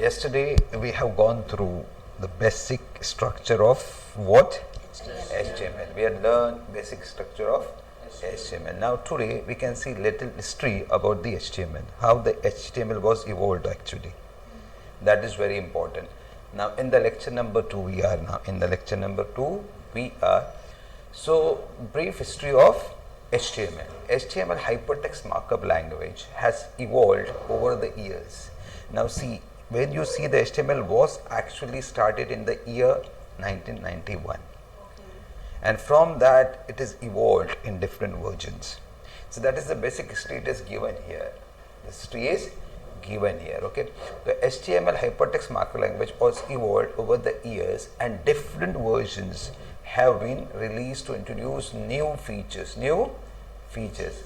Yesterday we have gone through the basic structure of what? HTML. We had learned basic structure of HTML. Now today we can see little history about the HTML, how the HTML was evolved actually. That is very important. Now in the lecture number 2 we are now. In the lecture number 2 we are. So brief history of HTML. HTML hypertext markup language has evolved over the years. Now see, when you see the HTML was actually started in the year 1991. And from that it is evolved in different versions. So that is the basic history it is given here. The history is given here. Okay. The HTML hypertext markup language was evolved over the years and different versions have been released to introduce new features,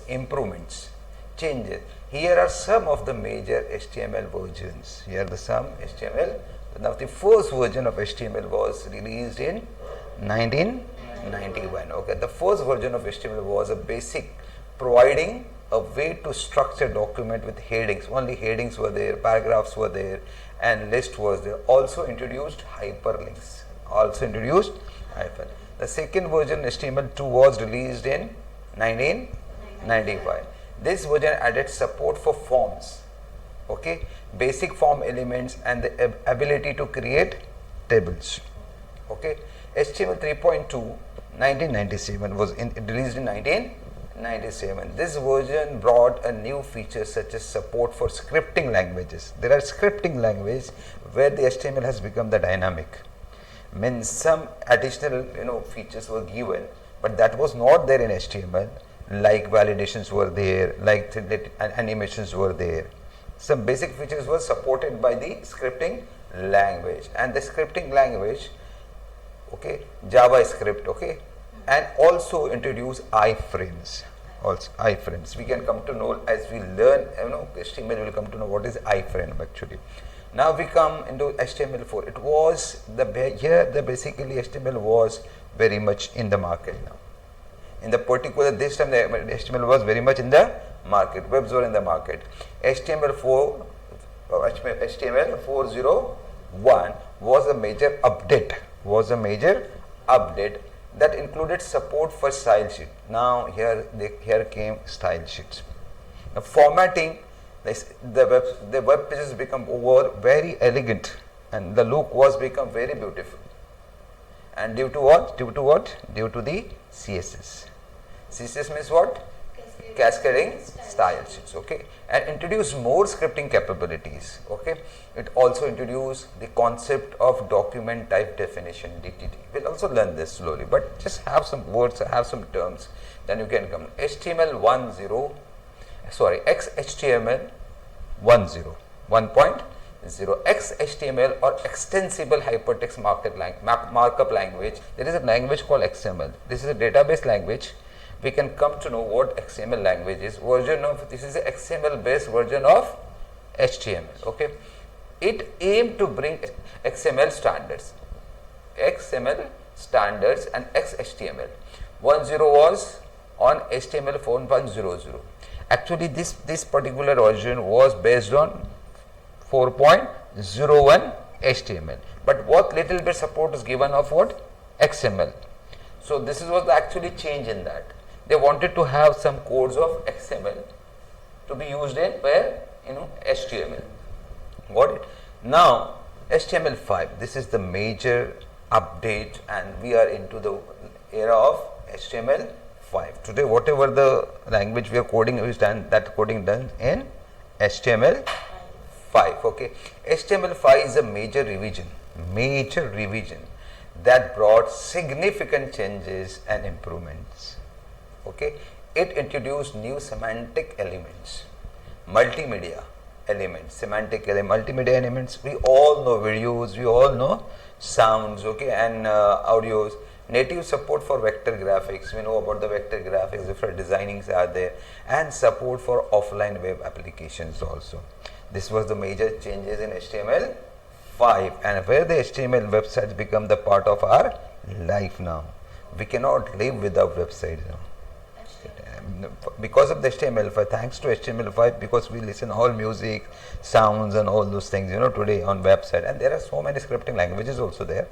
improvements, changes. Here are some of the major HTML versions. Here are the some HTML. Now the first version of HTML was released in 1991. Okay, the first version of HTML was a basic, providing a way to structure document with headings. Only headings were there, paragraphs were there, and list was there. Also introduced hyperlinks. The second version HTML2 was released in 1995. This version added support for forms, okay, basic form elements and the ability to create tables. Okay, HTML 3.2 1997 was released in 1997. This version brought a new feature such as support for scripting languages. There are scripting languages where the HTML has become the dynamic. Means some additional features were given, but that was not there in HTML. Like validations were there, like animations were there. Some basic features were supported by the scripting language, and the scripting language, okay, JavaScript, okay, and also introduce iframes. We can come to know as we learn, HTML will come to know what is iframe actually. Now we come into HTML4. It was basically HTML was very much in the market now. In the particular, this time the HTML was very much in the market. Webs were in the market. HTML 4.01 was a major update. That included support for style sheet. Now here came style sheets. Now formatting, the web pages become very elegant, and the look was become very beautiful. And due to what? Due to the CSS. CSS means what? Cascading style sheets. Okay, and introduce more scripting capabilities. Okay, it also introduced the concept of document type definition (DTD). We'll also learn this slowly, but just have some words, have some terms, then you can come. XHTML 1.0 XHTML or extensible hypertext markup language. There is a language called XML. This is a database language. We can come to know what XML language is. This is a XML based version of HTML. Okay, it aimed to bring XML standards and XHTML. 1.0 was on HTML 4.00. Actually, this particular version was based on 4.01 HTML, but what little bit support is given of what? XML. So this was the actually change in that. They wanted to have some codes of XML to be used in where HTML. Got it? Now HTML5. This is the major update, and we are into the era of HTML5. Today, whatever the language we are coding is done, that coding done in HTML5. Okay, HTML5 is a major revision that brought significant changes and improvements. Okay, it introduced new semantic elements, multimedia elements. Multimedia elements. We all know videos, we all know sounds, okay, and audios. Native support for vector graphics. We know about the vector graphics. Different designings are there, and support for offline web applications also. This was the major changes in HTML5, and where the HTML websites become the part of our life now. We cannot live without websites now. Because of the HTML5, thanks to HTML5, because we listen all music, sounds and all those things, today on website, and there are so many scripting languages also there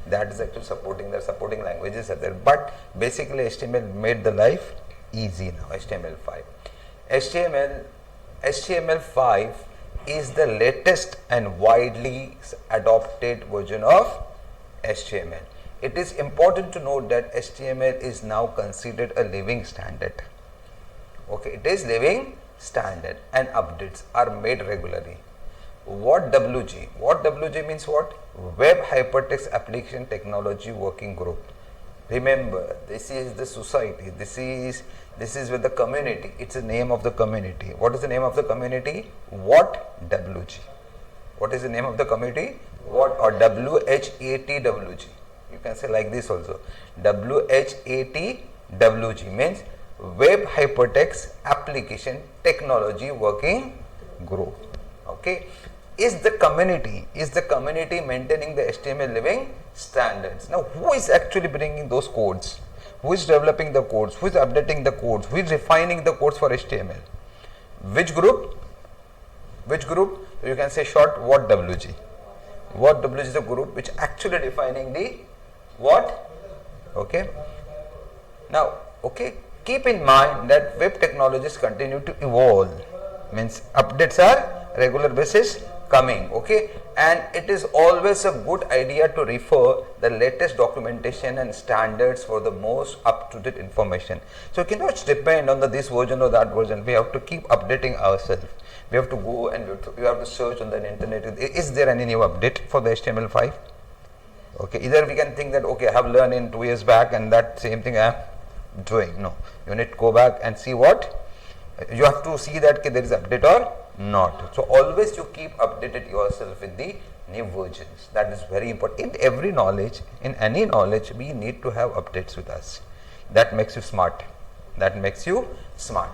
that is actually supporting, the supporting languages are there, but basically HTML made the life easy now. HTML5 is the latest and widely adopted version of HTML. It is important to note that HTML is now considered a living standard. Okay, it is living standard and updates are made regularly. What WG? What WG means what? Web Hypertext Application Technology Working Group. Remember, this is the society. This is with the community. It's the name of the community. What is the name of the community? What WG? What is the name of the community? What, or WHATWG? You can say like this also. WHATWG means Web Hypertext Application Technology Working Group. Okay. Is the community maintaining the HTML living standards? Now, who is actually bringing those codes? Who is developing the codes? Who is updating the codes? Who is refining the codes for HTML? Which group? Which group? You can say short, what WG? What WG is the group which actually defining the what? Okay. Now, okay, keep in mind that web technologies continue to evolve. Means updates are regular basis coming, okay, and it is always a good idea to refer the latest documentation and standards for the most up-to-date information. So you cannot depend on this version or that version. We have to keep updating ourselves. We have to go and we have to search on the internet. Is there any new update for the HTML5? Okay, either we can think that okay, I have learned in 2 years back and that same thing I am doing. No, you need to go back and see what you have to see, that there is update or not. So always you keep updated yourself with the new versions. That is very important. In every knowledge, in any knowledge, we need to have updates with us. That makes you smart. That makes you smart.